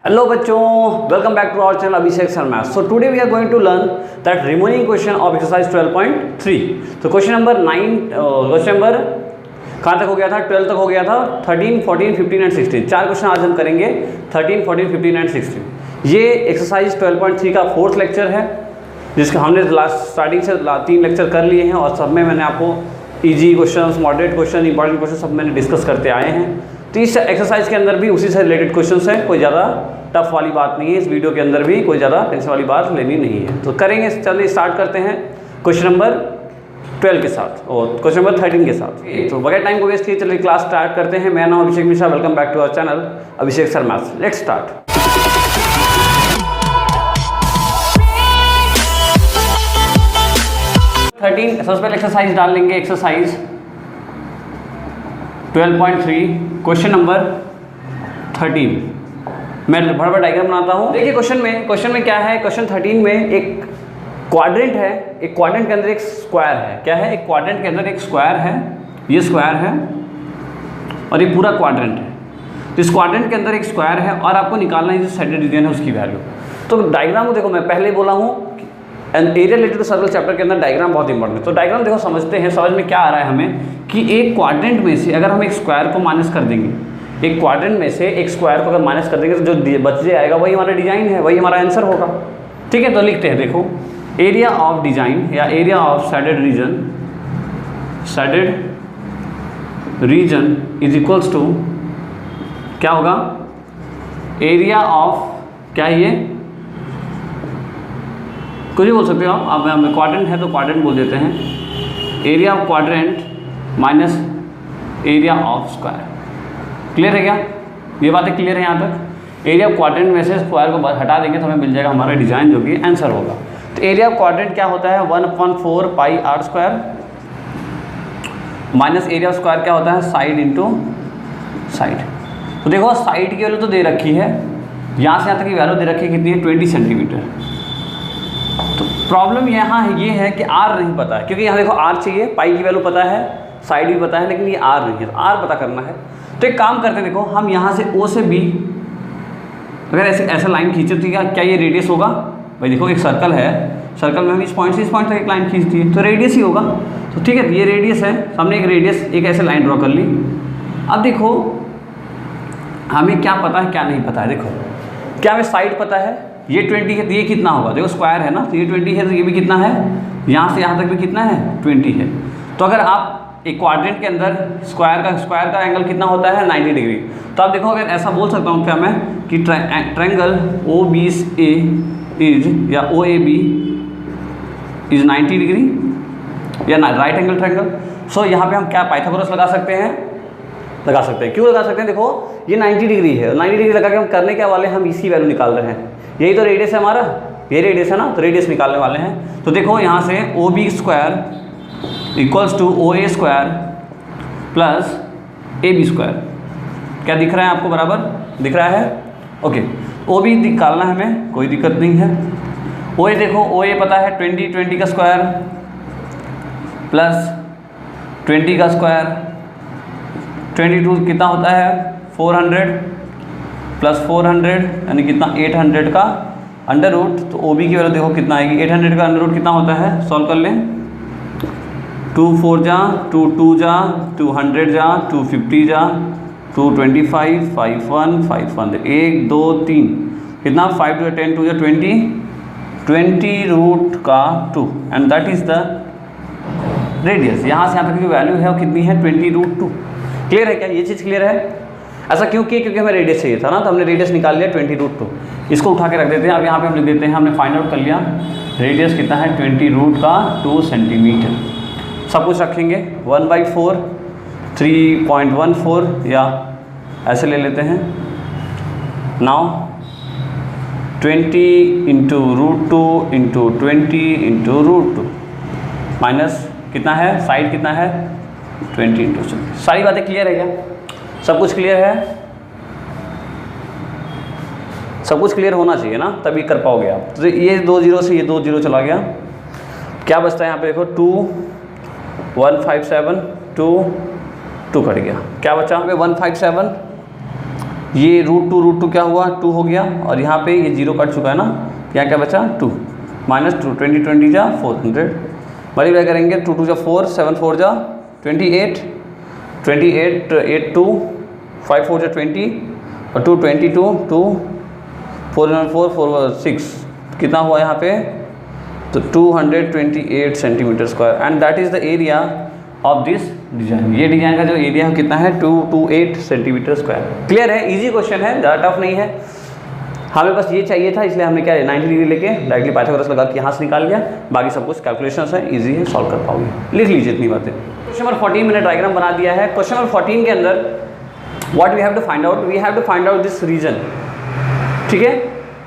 Hello बच्चों, welcome back to our channel Abhishek Sir Maths. So today we are going to learn that remaining question of exercise 12.3. तो question number 9 कहाँ तक हो गया था? 12 तक हो गया था। 13, 14, 15 एंड 16 चार क्वेश्चन आज हम करेंगे। 13, 14, 15 एंड 16 ये एक्सरसाइज 12.3 का फोर्थ लेक्चर है, जिसका हमने लास्ट स्टार्टिंग से 3 लेक्चर कर लिए हैं और सब में मैंने आपको easy question, moderate question, important question सब मैंने डिस्कस करते आए हैं। तो इस एक्सरसाइज के अंदर भी उसी से रिलेटेड क्वेश्चंस हैं, कोई ज़्यादा टफ वाली बात नहीं है। इस वीडियो के अंदर भी कोई ज़्यादा टेंशन वाली बात लेनी नहीं है। तो करेंगे, चलिए स्टार्ट करते हैं क्वेश्चन नंबर 12 के साथ और क्वेश्चन नंबर 13 के साथ। तो बगैर टाइम को वेस्ट किए चलिए क्लास स्टार्ट करते हैं। मेरा नाम Abhishek Mishra, welcome back to our channel Abhishek sir maths. Let's start. 13 सबसे पहले एक्सरसाइज डाल लेंगे। Exercise 12.3 question number 13। मैं बड़ा डायग्राम बनाता हूँ। देखिए क्वेश्चन में क्या है। क्वेश्चन 13 में एक क्वाड्रेंट है, एक क्वाड्रेंट के अंदर एक स्क्वायर है। क्या है? एक क्वाड्रेंट के अंदर एक स्क्वायर है, ये स्क्वायर है और ये पूरा क्वाड्रेंट है। तो इस क्वाड्रेंट के अंदर एक स्क्वायर है और आपको निकालना है जो साइडेड रीजन है उसकी वैल्यू। तो डायग्राम को देखो, मैं पहले बोला हूँ area related to circle chapter के अंदर डायग्राम बहुत इंपॉर्टेंट है। तो डायग्राम देखो, समझते हैं। समझ में क्या आ रहा है हमें कि एक क्वाड्रेंट में से अगर हम एक स्क्वायर को माइनस कर देंगे, एक क्वाड्रेंट में से एक स्क्वायर को अगर माइनस कर देंगे तो जो बच जाएगा वही हमारा डिजाइन है, वही हमारा आंसर होगा। ठीक है, तो लिखते हैं। देखो, एरिया ऑफ डिजाइन या area of shaded region is equals to क्या होगा? एरिया ऑफ क्या है ये? कुछ भी बोल सकते हो आप। अब क्वाड्रेंट है तो क्वाड्रेंट बोल देते हैं। Area of quadrant minus area of square. Clear है क्या? ये बातें क्लियर है यहाँ तक? एरिया ऑफ क्वाड्रेंट में से स्क्वायर को हटा देंगे तो हमें मिल जाएगा हमारा डिजाइन, जो कि आंसर होगा। तो एरिया ऑफ क्वाड्रेंट क्या होता है? 1/4 pi R square minus area of square क्या होता है? Side into side. तो देखो, साइड की वैल्यू तो दे रखी है, यहाँ से यहाँ तक की वैल्यू दे रखी है कितनी है? 20 सेंटीमीटर। तो प्रॉब्लम यहाँ ये है कि आर नहीं पता है, क्योंकि यहाँ देखो आर चाहिए, पाई की वैल्यू पता है, साइड भी पता है, लेकिन ये आर नहीं है। तो आर पता करना है। तो एक काम करते हैं, देखो हम यहाँ से ओ से बी अगर ऐसा लाइन खींचे तो क्या ये रेडियस होगा? भाई देखो, एक सर्कल है, सर्कल में हम इस पॉइंट से इस पॉइंट तक एक लाइन खींच दी है तो रेडियस ही होगा। तो ठीक है, ये रेडियस है, हमने एक रेडियस एक ऐसे लाइन ड्रॉ कर ली। अब देखो हमें क्या पता है क्या नहीं पता है। देखो, क्या हमें साइड पता है? ये 20 है तो ये कितना होगा? देखो स्क्वायर है ना, तो ये 20 है तो ये भी कितना है? यहाँ से यहाँ तक भी कितना है? 20 है। तो अगर आप एक क्वाड्रेंट के अंदर स्क्वायर का एंगल कितना होता है? 90 डिग्री। तो आप देखो, अगर ऐसा बोल सकता हूँ क्या मैं कि triangle O B A is या O A B is 90 degree या राइट एंगल ट्रायंगल। सो यहाँ पे हम क्या पाइथागोरस लगा सकते हैं? लगा सकते हैं। क्यों लगा सकते हैं? देखो ये 90 डिग्री है, 90 डिग्री लगा के हम करने क्या वाले? हम इसी वैल्यू निकाल रहे हैं। यही तो रेडियस है हमारा, ये रेडियस है ना, तो रेडियस निकालने वाले हैं। तो देखो यहाँ से O B square equals to O A square plus A B square. क्या दिख रहा है आपको? बराबर दिख रहा है। ओके, ओ बी निकालना है हमें, कोई दिक्कत नहीं है। ओ ए देखो, ओ ए पता है 20 का स्क्वायर प्लस 20 का स्क्वायर, 22 कितना होता है? 400 प्लस 400 यानी कितना? 800 का अंडर रूट। तो ओ बी की वैल्यू देखो कितना आएगी? 800 का अंडर रूट कितना होता है? सॉल्व कर लें। 2 4 जा, 2 2 जा, 200 जा, 250 जा, 225, 51, 51, 1 2 3 कितना? 5 2 10 2 20 रूट का 2 and that is the radius. यहाँ से यहाँ तक की जो वैल्यू है वो कितनी है? 20 रूट 2। क्लियर है क्या? ये चीज़ क्लियर है? ऐसा क्यों किया? क्योंकि हमें रेडियस चाहिए था ना, तो हमने रेडियस निकाल लिया 20 रूट 2। इसको उठा के रख देते हैं। अब यहाँ पे हम लिख देते हैं, हमने फाइंड आउट कर लिया रेडियस कितना है? 20 रूट का 2 सेंटीमीटर। सब कुछ रखेंगे 1/4 3.14 या ऐसे ले लेते हैं। Now 20 into root 2 into 20 into root 2 minus कितना है? साइड कितना है? 20 इंटू 20। सारी बातें क्लियर है क्या? सब कुछ क्लियर है? सब कुछ क्लियर होना चाहिए ना, तभी कर पाओगे आप। तो ये 2 0 से ये 2 0 चला गया। क्या बचता है यहाँ पे? देखो 2 157 2 2 कट गया। क्या बचा? 157 ये √2 क्या हुआ 2 हो गया, और यहाँ पे ये 0 कट चुका है ना, यहाँ क्या बचा 2 माइनस 2, 20 जा 400, मल्टीप्लाई करेंगे 2 2 जा 4, 7 4 जा 28, 8 2, 5 4 जा 20, और 2 22, 2 4 4 4 6, कितना हुआ यहाँ पे, तो 228 centimetre square, and that is the area of this design. ये डिजाइन का जो एरिया है कितना है 228 सेंटीमीटर स्क्वायर। क्लियर है, इजी क्वेश्चन है, ज़्यादा टफ नहीं है, हमें बस ये चाहिए था, इसलिए हमने क्या 90 डिग्री लेके डायरेक्टली पाइथागोरस लगा के यहाँ से निकाल लिया। बाकी सब कुछ कैलकुलेशंस है, इजी है, सॉल्व कर पाओगे। लिख लीजिए इतनी बातें। क्वेश्चन नंबर 14 मैंने डायग्राम बना दिया है। क्वेश्चन नंबर 14 के अंदर what we have to find out, we have to find out this region. ठीक है,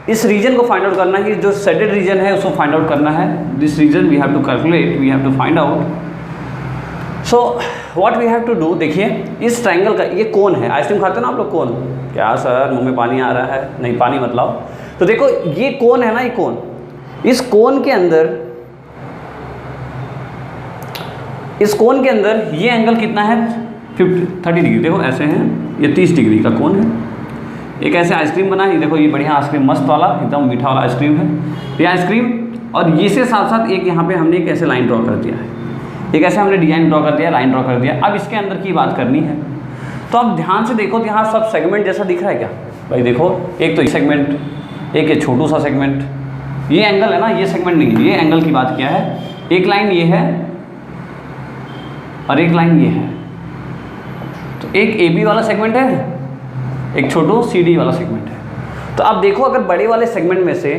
इस रीजन को फाइंड आउट करना है, जो शेडेड रीजन है उसको फाइंड आउट करना है। This region we have to calculate, we have to find out. So what we have to do, देखिए इस ट्रायंगल का, ये कोन है, आइसक्रीम खाते हो ना आप लोग, कोन, क्या सर मुंह में पानी आ रहा है, नहीं पानी मत लाओ। तो देखो ये कोन है ना, ये कोन, इस कोन के अंदर, इस कोन के अंदर ये एंगल कितना है 30 डिग्री। देखो ऐसे हैं, ये 30 डिग्री का कोन है। एक ऐसे आइसक्रीम बना है, देखो ये बढ़िया आइसक्रीम, मस्त वाला, एकदम मीठा वाला आइसक्रीम है ये आइसक्रीम, और ये से साथ साथ एक यहाँ पे हमने एक ऐसे लाइन ड्रॉ कर दिया है, एक ऐसे हमने डिजाइन ड्रॉ कर दिया, लाइन ड्रॉ कर दिया। अब इसके अंदर की बात करनी है, तो अब ध्यान से देखो तो यहाँ सब सेगमेंट जैसा दिख रहा है क्या भाई, देखो एक तो ये सेगमेंट, एक ये छोटू सा सेगमेंट, ये एंगल है ना, ये सेगमेंट नहीं है, ये एंगल की बात किया है। एक लाइन ये है और एक लाइन ये है, तो एक AB वाला सेगमेंट है, एक छोटू CD वाला सेगमेंट है। तो अब देखो अगर बड़े वाले सेगमेंट में से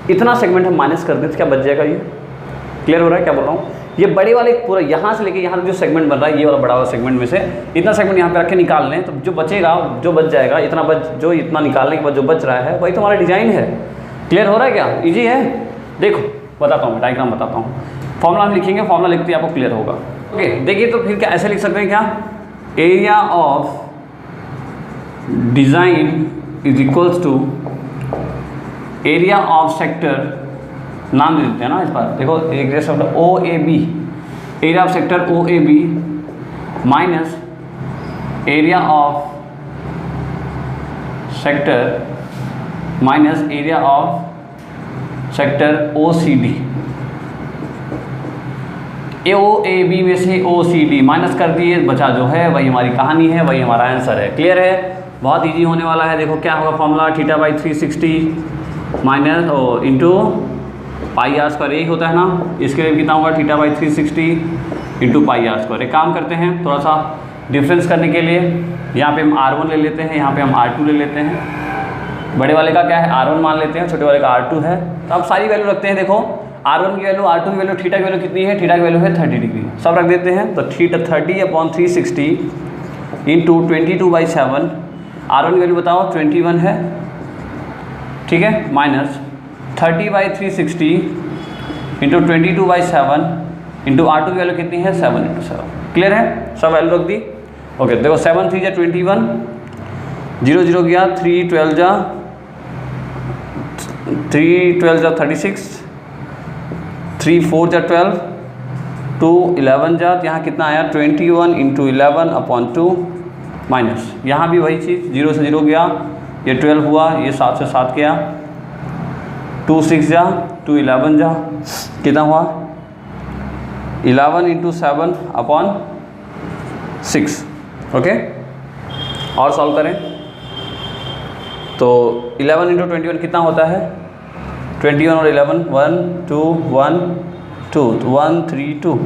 इतना सेगमेंट हम माइनस कर दें तो क्या बच जाएगा, ये क्लियर हो रहा है क्या बोल रहा हूँ। ये बड़े वाले पूरा यहाँ से लेके यहाँ तक जो सेगमेंट बन रहा है, ये वाला बड़ा वाला सेगमेंट में से इतना सेगमेंट यहाँ पे रख के निकाल लें, तो जो बचेगा, जो बच जाएगा, जो इतना निकालने के बाद जो बच रहा है वही तो हमारा डिजाइन है। क्लियर हो रहा है क्या, इजी है। देखो बताता हूँ, डायग्राम बताता हूँ, फॉर्मूला हम लिखेंगे, फॉर्मूला लिखते ही आपको क्लियर होगा। ओके देखिए, तो फिर क्या ऐसे लिख सकते हैं क्या, area of design is equals to area of sector, नाम दे देते हैं ना इस बार, देखो एक जैसा OAB, area of sector OAB minus area of sector minus area of sector OCD। OAB में से OCD माइनस कर दिए, बचा जो है वही हमारी कहानी है, वही हमारा आंसर है। क्लियर है, बहुत इजी होने वाला है। देखो क्या होगा फॉर्मूला, θ/360 माइनस इंटू πr², यही होता है ना। इसके लिए कितना होगा, θ/360 इंटू πr²। एक काम करते हैं, थोड़ा सा डिफरेंस करने के लिए यहाँ पे हम R1 ले लेते हैं, यहाँ पे हम R2 ले लेते हैं। बड़े वाले का क्या है R1 मान लेते हैं, छोटे वाले का R2 है। तो अब सारी वैल्यू रखते हैं, देखो R1 की वैल्यू, R2 की वैल्यू, थीटा की वैल्यू कितनी है, थीटा की वैल्यू है 30 डिग्री, सब रख देते हैं। तो थीटा 30/360 इंटू 22/7, R1 की वैल्यू बताओ 21 है, ठीक है, माइनस 30/360 इंटू 22/7 इंटू R2 की वैल्यू कितनी है 7 × 7। क्लियर है, सब वैल्यू रख दी। ओके देखो 7 3 जा 21, 0 0 गया, 3 12 जा 36, 3 4 जा 12, 2 11 जा, यहाँ कितना आया 21 इंटू 11/2 माइनस, यहाँ भी वही चीज़, 0 से 0 गया, ये 12 हुआ, ये 7 से 7 गया, 2 6 जा, 2 11 जा, कितना हुआ 11 इंटू 7/6। ओके और सॉल्व करें तो 11 इंटू 21 कितना होता है, 21 और 11 1 2 1 2 1 3 2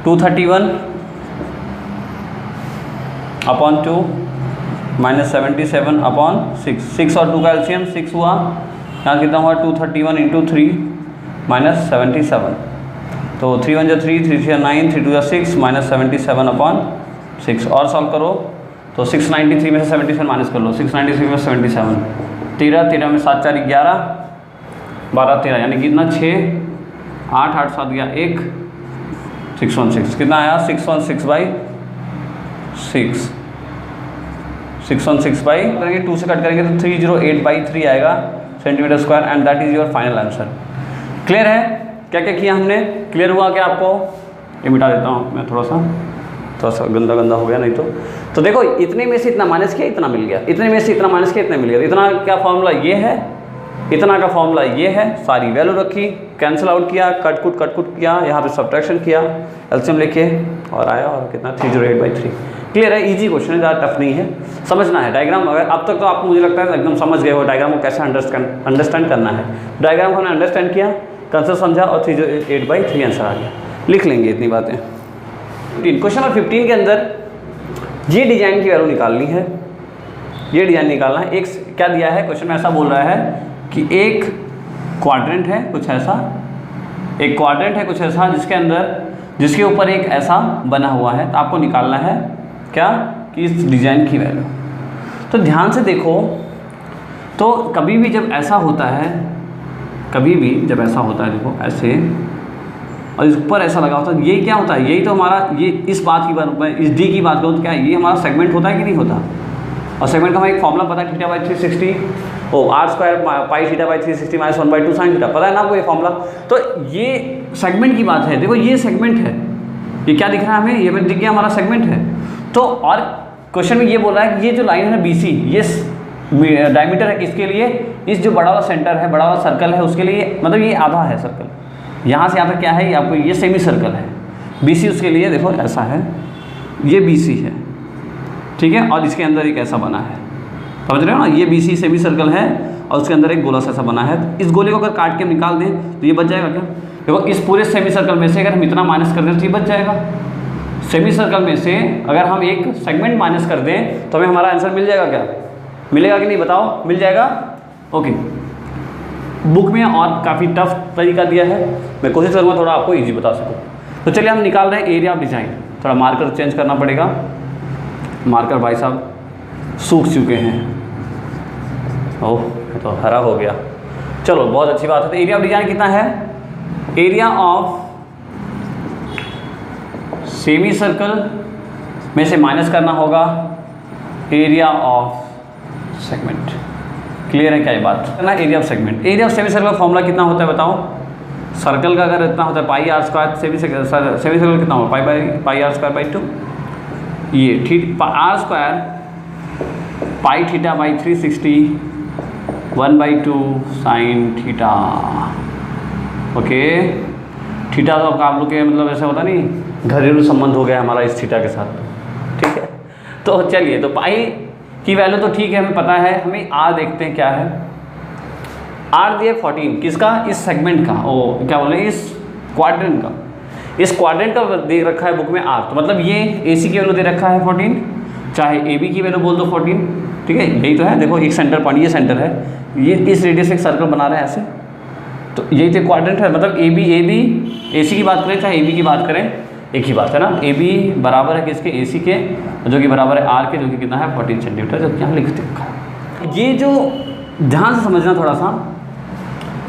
231/2 माइनस 77/6, 6 और 2 का एलसीएम 6 हुआ, यहाँ कितना हुआ 231 इंटू 3 माइनस 77, तो 3 1 जा 3 3 3 9 3 2 जा 6 माइनस 77/6। और सॉल्व करो तो 693 में से 77 माइनस कर लो, 693 में 77, 13 में 7 4 11, 12 13, यानी कितना 6 8 8 7 गया 1, 616, कितना आया 616/6, 616 करेंगे 2 से कट करेंगे तो 308/3 आएगा centimetre square, and that is your final answer. Clear है, क्या क्या किया हमने, क्लियर हुआ क्या आपको, ये मिटा देता हूँ मैं थोड़ा सा, थोड़ा सा गंदा गंदा हो गया नहीं तो देखो इतने में से इतना माइनस किया, इतना मिल गया, इतने में से इतना माइनस किया, इतना मिल गया। इतना क्या फॉर्मूला ये है, इतना का फॉर्मूला ये है, सारी वैल्यू रखी, कैंसिल आउट किया, कट कुट किया, यहाँ पे सब्ट्रैक्शन किया, एलसीएम लेके और आया, और कितना 308/3। क्लियर है, इजी क्वेश्चन है, ज़्यादा टफ नहीं है, समझना है डायग्राम। अगर अब तक तो आपको मुझे लगता है एकदम समझ गए हो डायग्राम को कैसे अंडरस्टैंड करना है। डायग्राम को हमने अंडरस्टैंड किया, कंसेप्ट समझा और 308/3 आंसर आ गया। लिख लेंगे इतनी बातें। क्वेश्चन नंबर 15 के अंदर ये डिजाइन की वैल्यू निकालनी है, ये डिजाइन निकालना है। एक क्या दिया है क्वेश्चन में, ऐसा बोल रहा है कि एक क्वाड्रेंट है कुछ ऐसा, एक क्वाड्रेंट है कुछ ऐसा जिसके ऊपर एक ऐसा बना हुआ है। तो आपको निकालना है क्या कि इस डिजाइन की वैल्यू। तो ध्यान से देखो, तो कभी भी जब ऐसा होता है, कभी भी जब ऐसा होता है, देखो ऐसे और इस ऊपर ऐसा लगा होता है, ये क्या होता है, यही तो हमारा, ये इस बात की बात, मैं इस डी की बात करूँ तो क्या ये हमारा सेगमेंट होता है कि नहीं होता। और सेगमेंट का हमें एक फॉर्मूला पता है, θ/360 r² πθ/360 - 1/2 sin θ, पता है ना आपको ये फॉर्मूला। तो ये सेगमेंट की बात है, देखो ये सेगमेंट है, ये क्या दिख रहा है हमें, ये दिख गया हमारा सेगमेंट है। तो और क्वेश्चन में ये बोल रहा है कि ये जो लाइन है ना BC, ये डायमीटर है किसके लिए, इस जो बड़ा वाला सेंटर है, बड़ा वाला सर्कल है उसके लिए, मतलब ये आधा है सर्कल, यहाँ से यहाँ तक क्या है, ये आपको ये सेमी सर्कल है। BC उसके लिए देखो ऐसा है, ये BC है, ठीक है, और इसके अंदर एक ऐसा बना है, समझ रहे हो ना, ये BC सेमी सर्कल है और उसके अंदर एक गोला सा ऐसा बना है। तो इस गोले को अगर काट के निकाल दें तो ये बच जाएगा क्या, देखो इस पूरे सेमी सर्कल में से अगर हम इतना माइनस कर दें तो ये बच जाएगा। सेमी सर्कल में से अगर हम एक सेगमेंट माइनस कर दें तो हमें हमारा आंसर मिल जाएगा, क्या मिलेगा कि नहीं बताओ, मिल जाएगा। ओके, बुक में और काफ़ी टफ तरीका दिया है, मैं कोशिश करूँगा थोड़ा आपको इजी बता सकूँ। तो चलिए हम निकाल रहे हैं एरिया ऑफ डिज़ाइन। थोड़ा मार्कर चेंज करना पड़ेगा, मार्कर भाई साहब सूख चुके हैं, ओह तो हरा हो गया, चलो बहुत अच्छी बात है। तो एरिया ऑफ डिज़ाइन कितना है, एरिया ऑफ सेमी सर्कल में से माइनस करना होगा एरिया ऑफ सेगमेंट। क्लियर है क्या ये बात ना, area of segment. Area of semi circle का फॉर्मूला कितना होता है बताओ, सर्कल का अगर इतना होता है πr², सेमी सर्कल कितना होगा πr²/2, ये r² πθ/360 1/2 sin θ। ओके, थीटा तो आप लोग के मतलब ऐसा होता नहीं, घरेलू संबंध हो गया हमारा इस थीटा के साथ, ठीक है। तो चलिए, तो पाई की वैल्यू तो ठीक है हमें पता है, हमें आर देखते हैं क्या है। आर दिया 14, किसका, इस सेगमेंट का, ओ क्या बोले, इस क्वाड्रेंट का, इस क्वाड्रेंट का दे रखा है बुक में आर। तो मतलब ये AC की वैल्यू दे रखा है 14, चाहे AB की वैल्यू बोल दो 14, ठीक है, यही तो है। देखो एक सेंटर पॉइंट, ये सेंटर है, ये इस रेडियस से एक सर्कल बना रहे हैं ऐसे, तो यही तो क्वाड्रेंट है। मतलब AB AC की बात करें चाहे AB की बात करें, एक ही बात है ना। AB बराबर है किसके, AC के, जो कि बराबर है R के, जो कि कितना है 14 सेंटीमीटर, जो कि यहाँ लिख रखा। ये जो ध्यान से समझना थोड़ा सा,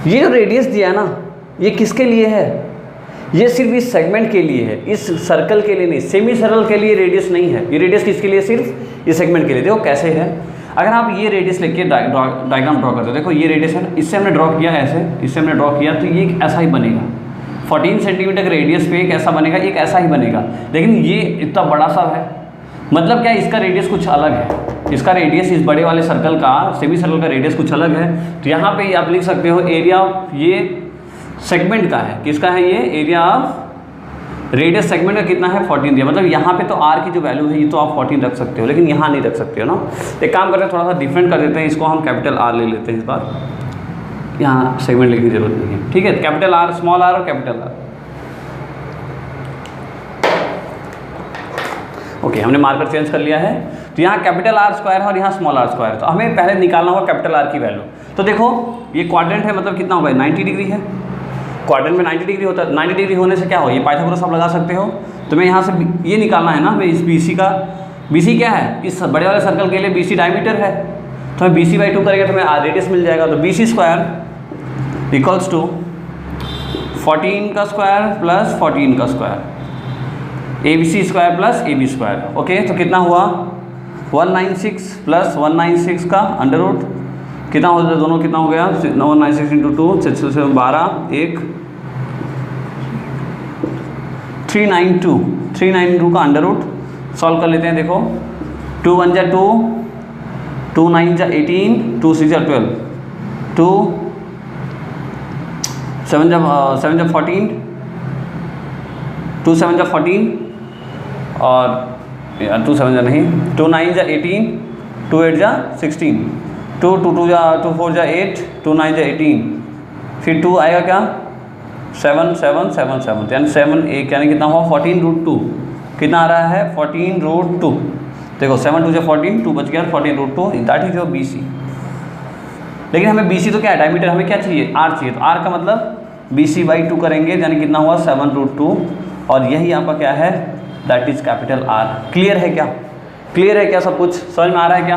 ये जो रेडियस दिया है ना, ये किसके लिए है, ये सिर्फ इस सेगमेंट के लिए है, इस सर्कल के लिए नहीं, सेमी सर्कल के लिए रेडियस नहीं है। ये रेडियस किसके लिए, सिर्फ इस सेगमेंट के लिए। देखो कैसे है, अगर आप ये रेडियस लेके डायग्राम ड्रॉ करते हो, देखो ये रेडियस है ना, इससे हमने ड्रॉ किया ऐसे, इससे हमने ड्रॉ किया तो ये ऐसा ही बनेगा। 14 सेंटीमीटर के रेडियस पे एक ऐसा बनेगा, एक ऐसा ही बनेगा, लेकिन ये इतना बड़ा सा है, मतलब क्या, इसका रेडियस कुछ अलग है, इसका रेडियस इस बड़े वाले सर्कल का, सेमी सर्कल का रेडियस कुछ अलग है। तो यहाँ पे आप लिख सकते हो एरिया ऑफ ये सेगमेंट का है, किसका है ये, एरिया ऑफ रेडियस सेगमेंट का कितना है 14 दिया। मतलब यहाँ पे तो आर की जो वैल्यू है ये तो आप 14 रख सकते हो, लेकिन यहाँ नहीं रख सकते हो ना। एक काम करते हैं, थोड़ा सा डिफरेंट कर देते हैं, इसको हम कैपिटल आर ले लेते हैं इस बार, यहाँ सेगमेंट लिखने की जरूरत नहीं है, ठीक है। कैपिटल आर, स्मॉल आर और कैपिटल आर। ओके, हमने मार्कर चेंज कर लिया है। तो यहाँ कैपिटल R स्क्वायर है और यहाँ स्मॉल r स्क्वायर है, तो हमें पहले निकालना होगा कैपिटल R की वैल्यू। तो देखो ये क्वाड्रेंट है, मतलब कितना होगा, 90 डिग्री है, क्वाड्रेंट में 90 डिग्री होता है। 90 डिग्री होने से क्या हो, ये पाइथागोरस आप लगा सकते हो। तो मैं यहाँ से ये निकालना है ना, मैं इस BC का, BC क्या है, इस बड़े वाले सर्कल के लिए BC डायमीटर है, तो हमें BC/2 करेंगे तो हमें रेडियस मिल जाएगा। तो BC स्क्वायर इक्वल्स टू 14 का स्क्वायर प्लस 14 का square, ABC square plus AB square. Okay, तो कितना हुआ 196 प्लस 196 का अंडर रूट, कितना हो जाए दोनों, कितना हो गया 196 इंटू 2 12 1 392 का अंडर रूट सॉल्व कर लेते हैं। देखो 2 1 जा 2, 2 9 जा 18, 2 6 जा 12, 2 7 जा 14, 2 7 जा 14 और 2 7 जा नहीं, 2 9 जा 18, 2 8 जा 16, 2 2 2 जा 2 4 जा 8, 2 9 जा 18, फिर 2 आएगा क्या 7 7 7 7 यानी 7 1 यानी कितना हुआ 14√2, कितना आ रहा है 14√2। देखो 7 2 जा 14, 2 बच गया 14√2, दैट इज योर BC। लेकिन हमें BC तो क्या है डायमीटर, हमें क्या चाहिए R चाहिए, तो R का मतलब BC/2 करेंगे यानी कितना हुआ 7√2 और यही आपका क्या है that is capital R। Clear है क्या, क्लियर है क्या, सब कुछ समझ में आ रहा है क्या।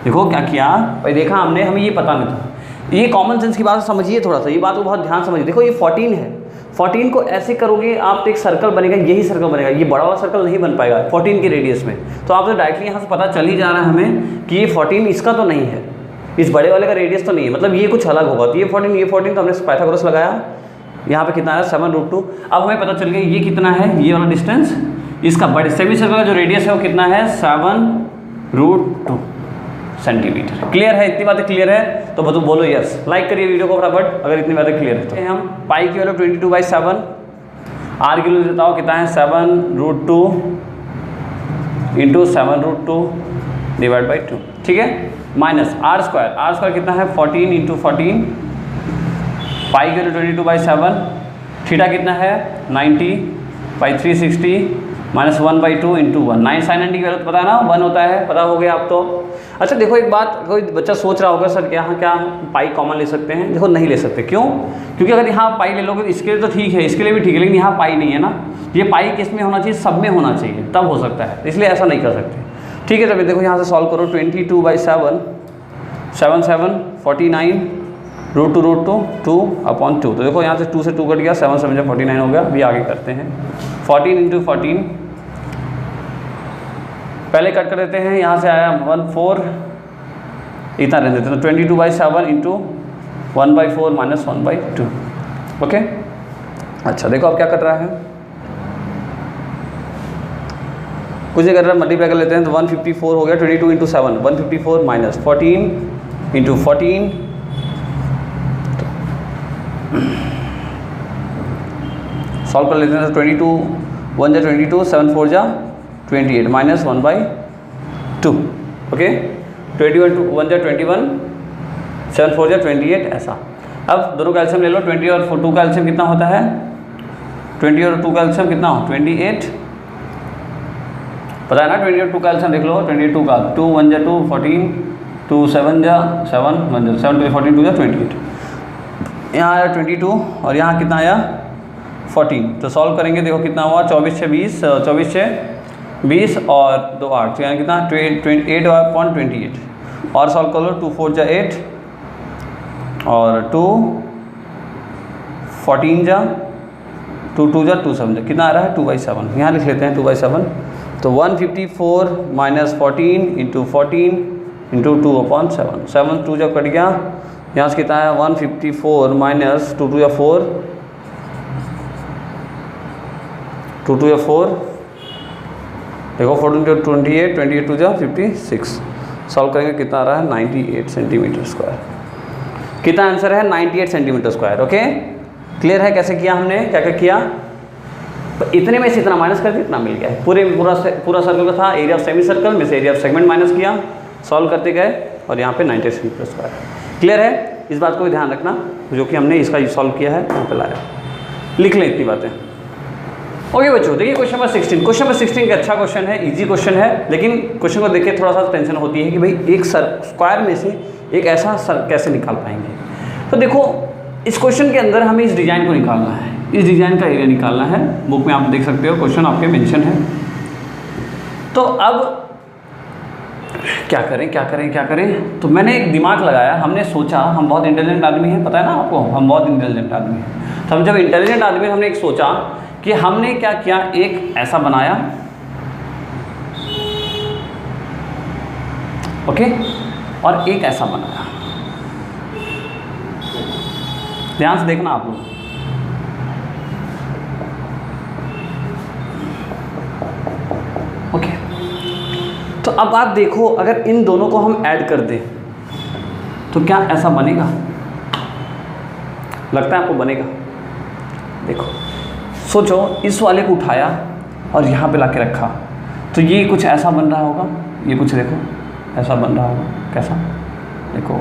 देखो क्या किया भाई, देखा हमने, हमें ये पता नहीं था, ये कॉमन सेंस की बात समझिए थोड़ा सा, ये बात को बहुत ध्यान समझिए। देखो ये 14 है, 14 को ऐसे करोगे आप तो एक सर्कल बनेगा, यही सर्कल बनेगा, ये बड़ा वाला सर्कल नहीं बन पाएगा 14 के रेडियस में। तो आप तो डायरेक्टली यहाँ से पता चल ही जा रहा है हमें कि ये 14 इसका तो नहीं है, इस बड़े वाले का रेडियस तो नहीं है, मतलब ये कुछ अलग होगा। तो ये 14 तो हमने पाइथागोरस लगाया, यहाँ पे कितना है 7√2। अब हमें पता चल गया ये कितना है, ये वाला डिस्टेंस, इसका बड़े सेमी सर्कल का जो रेडियस है वो कितना है 7√2 सेंटीमीटर। क्लियर है, इतनी बातें क्लियर है तो बोलो यस, लाइक करिए वीडियो को फटाफट अगर इतनी बातें क्लियर है तो। हम पाई की वैल्यू 22/7, आर की वैल्यू देता हूँ कितना है 7√2 इंटू 7√2 डिवाइड बाई 2, ठीक है, माइनस R स्क्वायर कितना है 14 इंटू 14, पाई की वैल्यू 22/7, थीटा कितना है 90/360 माइनस 1/2 इंटू 1, 9 sin 90 की वैल्यू पता है ना 1 होता है, पता हो गया आप तो। अच्छा देखो एक बात, कोई बच्चा सोच रहा होगा सर यहाँ क्या पाई कॉमन ले सकते हैं, देखो नहीं ले सकते, क्यों, क्योंकि अगर यहाँ पाई ले लोगे इसके लिए तो ठीक है, इसके लिए भी ठीक है, लेकिन यहाँ पाई नहीं है ना, ये पाई किस में होना चाहिए, सब में होना चाहिए, तब हो सकता है, इसलिए ऐसा नहीं कर सकते। ठीक है, तभी देखो यहाँ से सॉल्व करो 22/7, 7 7 49 √2 2/2, तो देखो यहाँ से 2 से 2 कट गया, 7 7 49 हो गया। अभी आगे करते हैं 14 इंटू 14, पहले कट कर देते हैं, यहाँ से आया 1/4, इतना रह देते हैं, तो 22/7 इंटू 1/4 माइनस 1/2, ओके। अच्छा देखो अब क्या कट रहा है, कुछ नहीं कर रहा है, मल्टीप्लाई कर लेते हैं, तो 154 हो गया, 22 इंटू 7 154 माइनस 14 इंटू 14, सॉल्व कर लेते हैं, तो 22 1 जा 22, 7 4 जा 28 माइनस 1/2, ओके। 21 1 जा 21, 7 4 जा 28 ऐसा। अब दोनों का एलसीएम ले लो, 20 और 2 का एलसीएम कितना होता है, 20 और 2 का एलसीएम कितना हो 28, पता है ना, 20 और 2 का एलसीएम देख लो, 22 का 2 1 जा 2 14, 2 7 जा 7 1 जा 7 2 14 2 जा 28, यहाँ आया 22 और यहाँ कितना आया 14, तो सॉल्व करेंगे, देखो कितना हुआ 24 6 20, 24 6 20 और 2 8, तो यहाँ कितना 8/28 और सॉल्व कर लो, 2 4 जा 8 और 2 14 जा 2 2 जा 2 7 जा, कितना आ रहा है 2/7, यहाँ लिख लेते हैं 2/7, तो 154 माइनस 14 इंटू 14 इंटू 2/7, 7 2 जा कट गया, यहाँ से कितना है 154 माइनस 2 2 या 4, 2 2 या 4, देखो 14 2 28, 28 2 जा 56, सॉल्व करेंगे कितना आ रहा है 98 सेंटीमीटर स्क्वायर। कितना आंसर है 98 सेंटीमीटर स्क्वायर, ओके। क्लियर है कैसे किया हमने, क्या क्या किया, तो इतने में से इतना माइनस करके इतना मिल गया है, पूरा सर्कल का था, एरिया ऑफ सेमी सर्कल में से एरिया ऑफ सेगमेंट माइनस किया, सॉल्व करते गए और यहाँ पे 98 सेंटीमीटर स्क्वायर। क्लियर है, इस बात को भी ध्यान रखना, जो कि हमने इसका सॉल्व किया है यहाँ पे लाया, लिख लें इतनी बातें। ओके बच्चों, देखिए क्वेश्चन नंबर 16, क्वेश्चन नंबर 16 का अच्छा क्वेश्चन है, इजी क्वेश्चन है, लेकिन क्वेश्चन को देखिए थोड़ा सा टेंशन होती है कि भाई एक स्क्वायर में से एक ऐसा कैसे निकाल पाएंगे। तो देखो इस क्वेश्चन के अंदर हमें इस डिज़ाइन को निकालना है, इस डिज़ाइन का एरिया निकालना है, बुक में आप देख सकते हो क्वेश्चन आपके मेंशन है। तो अब क्या करें, तो मैंने एक दिमाग लगाया, हमने सोचा, हम बहुत इंटेलिजेंट आदमी हैं, पता है ना आपको, हम बहुत इंटेलिजेंट आदमी हैं, तो हम जब इंटेलिजेंट आदमी हमने एक सोचा कि हमने क्या किया, एक ऐसा बनाया, ओके, और एक ऐसा बनाया, ध्यान से देखना आप लोग, अब आप देखो, अगर इन दोनों को हम ऐड कर दें तो क्या ऐसा बनेगा? लगता है आपको बनेगा? देखो सोचो, इस वाले को उठाया और यहाँ पे लाके रखा तो ये कुछ ऐसा बन रहा होगा, ये कुछ देखो ऐसा बन रहा होगा। कैसा? देखो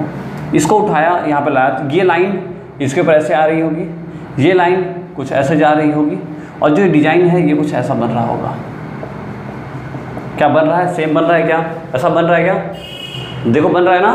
इसको उठाया यहाँ पे लाया तो ये लाइन इसके ऊपर ऐसे आ रही होगी, ये लाइन कुछ ऐसे जा रही होगी, और जो डिज़ाइन है ये कुछ ऐसा बन रहा होगा। क्या बन रहा है? सेम बन रहा है क्या? ऐसा बन रहा है क्या? देखो बन रहा है ना,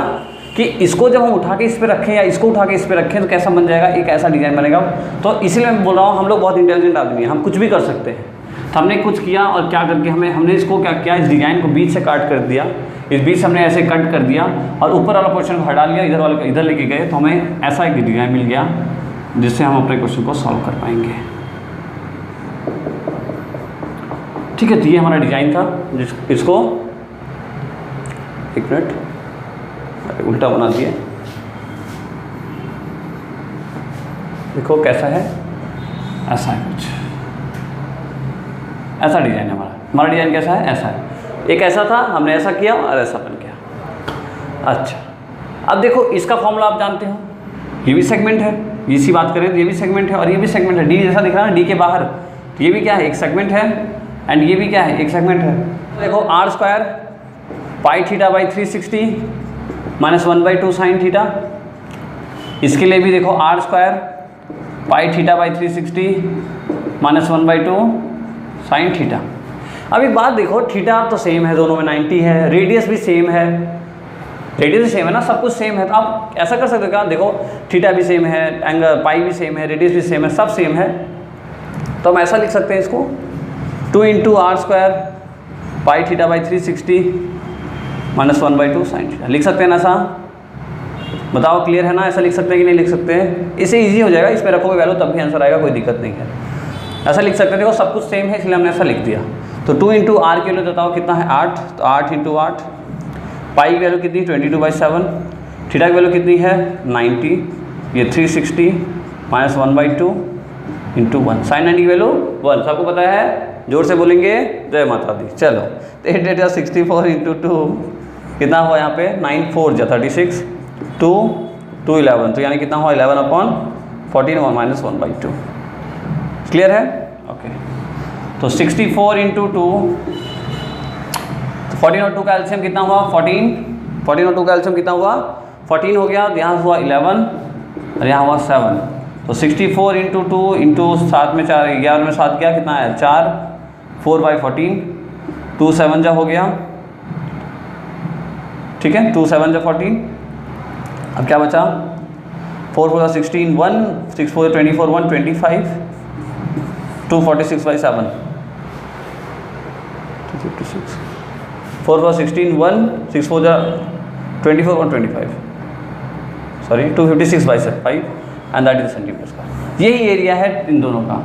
कि इसको जब हम उठा के इस पे रखें या इसको उठा के इस पे रखें तो कैसा बन जाएगा? एक ऐसा डिज़ाइन बनेगा। तो इसीलिए मैं बोल रहा हूँ हम लोग बहुत इंटेलिजेंट आदमी हैं, हम कुछ भी कर सकते हैं। तो हमने कुछ किया और क्या करके हमने इसको क्या किया, इस डिज़ाइन को बीच से काट कर दिया, इस बीच से हमने ऐसे कट कर दिया और ऊपर वाला पोर्शन को हटा लिया, इधर वाले को इधर लेके गए तो हमें ऐसा एक डिज़ाइन मिल गया जिससे हम अपने क्वेश्चन को सॉल्व कर पाएंगे। ठीक है, तो ये हमारा डिज़ाइन था। इसको एक मिनट उल्टा बना दिए, देखो कैसा है, ऐसा है कुछ, ऐसा डिज़ाइन है हमारा डिज़ाइन कैसा है? ऐसा है। एक ऐसा था, हमने ऐसा किया और ऐसा बन गया। अच्छा, अब देखो इसका फॉर्मूला आप जानते हो, ये भी सेगमेंट है, इसी बात करें तो ये भी सेगमेंट है और ये भी सेगमेंट है। डी जैसा दिख रहा है ना, डी के बाहर, तो ये भी क्या है? एक सेगमेंट है, एंड ये भी क्या है? एक सेगमेंट है। देखो R square pi theta by 360 minus 1/2 sine theta, इसके लिए भी देखो R square pi theta by 360 minus 1/2 sine theta. अब एक बात देखो, थीटा तो सेम है, दोनों में 90 है, रेडियस भी सेम है, रेडियस भी सेम है ना, सब कुछ सेम है। तो आप ऐसा कर सकते हो क्या? देखो थीटा भी सेम है, एंगल पाई भी सेम है, रेडियस भी सेम है, सब सेम है, तो हम ऐसा लिख सकते हैं इसको 2 into R square pi theta by 360 minus 1/2 sine theta. लिख सकते हैं ना ऐसा? बताओ क्लियर है ना? ऐसा लिख सकते हैं कि नहीं लिख सकते हैं? इससे इजी हो जाएगा, इसमें रखोगे वैल्यू तब भी आंसर आएगा, कोई दिक्कत नहीं है। ऐसा लिख सकते हैं, देखो सब कुछ सेम है इसलिए हमने ऐसा लिख दिया। तो 2 इंटू आर की वैल्यू बताओ कितना है? 8, तो 8 इंटू 8, पाई की वैल्यू कितनी? 22/7, थीटा की वैल्यू कितनी है? 90, ये 360 माइनस 1/2 इंटू 1, साइन 90 की वैल्यू 1, सबको पता है? जोर से बोलेंगे जय माता दी। चलो 8 8 64 इंटू 2 कितना हुआ यहाँ पे? 9 4 जा 36, 2 2 11, तो यानी कितना हुआ? 11/14 और माइनस 1/2। क्लियर है? ओके, तो 64 इंटू 2, 14 और 2 का एलसीएम कितना हुआ? 14, 14 और 2 का एलसीएम कितना हुआ? 14 हो गया, यहाँ हुआ 11 और यहाँ हुआ 7, तो 64 इंटू 2 इंटू 7 में 4, 11 में 7 गया, कितना है? 4, 4/14, 2 7 जा हो गया, ठीक है, 2 7 जा 14। अब क्या बचा? 4 4 16, 1 6 4 24, 1 25, 246/7, 256, 4 4 16, 1 6 4 जा 24, 1 25, sorry 256/5, and that is centimetre का। यही एरिया है इन दोनों का।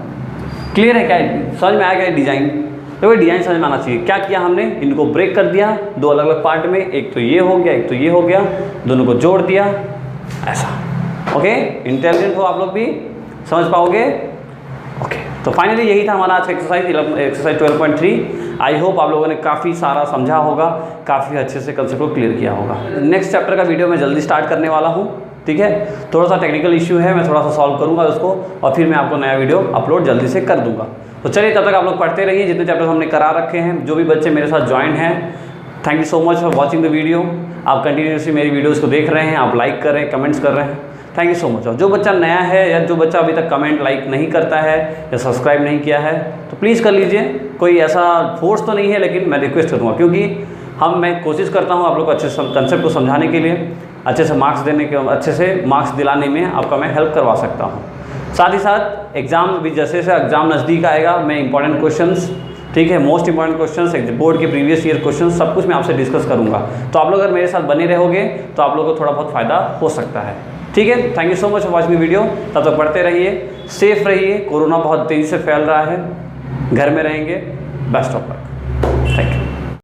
क्लियर है? क्या समझ में आया? क्या डिज़ाइन? तो वही डिज़ाइन समझ में आना चाहिए। क्या किया हमने? इनको ब्रेक कर दिया दो अलग अलग पार्ट में, एक तो ये हो गया, एक तो ये हो गया, दोनों को जोड़ दिया ऐसा। ओके, इंटेलिजेंट हो आप लोग भी, समझ पाओगे? ओके, तो फाइनली यही था हमारा आज का एक्सरसाइज 12.3। आई होप आप लोगों ने काफ़ी सारा समझा होगा, काफ़ी अच्छे से कंसेप्ट को क्लियर किया होगा। नेक्स्ट चैप्टर का वीडियो मैं जल्दी स्टार्ट करने वाला हूँ, ठीक है? थोड़ा सा टेक्निकल इश्यू है, मैं थोड़ा सा सॉल्व करूँगा उसको और फिर मैं आपको नया वीडियो अपलोड जल्दी से कर दूँगा। तो चलिए, तब तक आप लोग पढ़ते रहिए जितने चैप्टर्स हमने करा रखे हैं। जो भी बच्चे मेरे साथ ज्वाइन हैं, thank you so much for watching the video. आप कंटिन्यूसली मेरी वीडियोज़ को देख रहे हैं, आप लाइक कर रहे हैं, कमेंट्स कर रहे हैं, थैंक यू सो मच। और जो बच्चा नया है या जो बच्चा अभी तक कमेंट लाइक नहीं करता है या सब्सक्राइब नहीं किया है तो प्लीज़ कर लीजिए। कोई ऐसा फोर्स तो नहीं है, लेकिन मैं रिक्वेस्ट करूँगा, क्योंकि मैं कोशिश करता हूँ आप लोग को अच्छे से कंसेप्ट को समझाने के लिए, अच्छे से मार्क्स देने के, अच्छे से मार्क्स दिलाने में आपका मैं हेल्प करवा सकता हूँ। साथ ही साथ एग्ज़ाम भी जैसे एग्ज़ाम नज़दीक आएगा, मैं इंपॉर्टेंट क्वेश्चंस, ठीक है, मोस्ट इंपॉर्टेंट क्वेश्चंस, बोर्ड के प्रीवियस ईयर क्वेश्चंस, सब कुछ मैं आपसे डिस्कस करूंगा। तो आप लोग अगर मेरे साथ बने रहोगे तो आप लोगों को थोड़ा बहुत फ़ायदा हो सकता है, ठीक है? Thank you so much for watching video. तब तक पढ़ते रहिए, सेफ रहिए, कोरोना बहुत तेज़ी से फैल रहा है, घर में रहेंगे। Best of luck.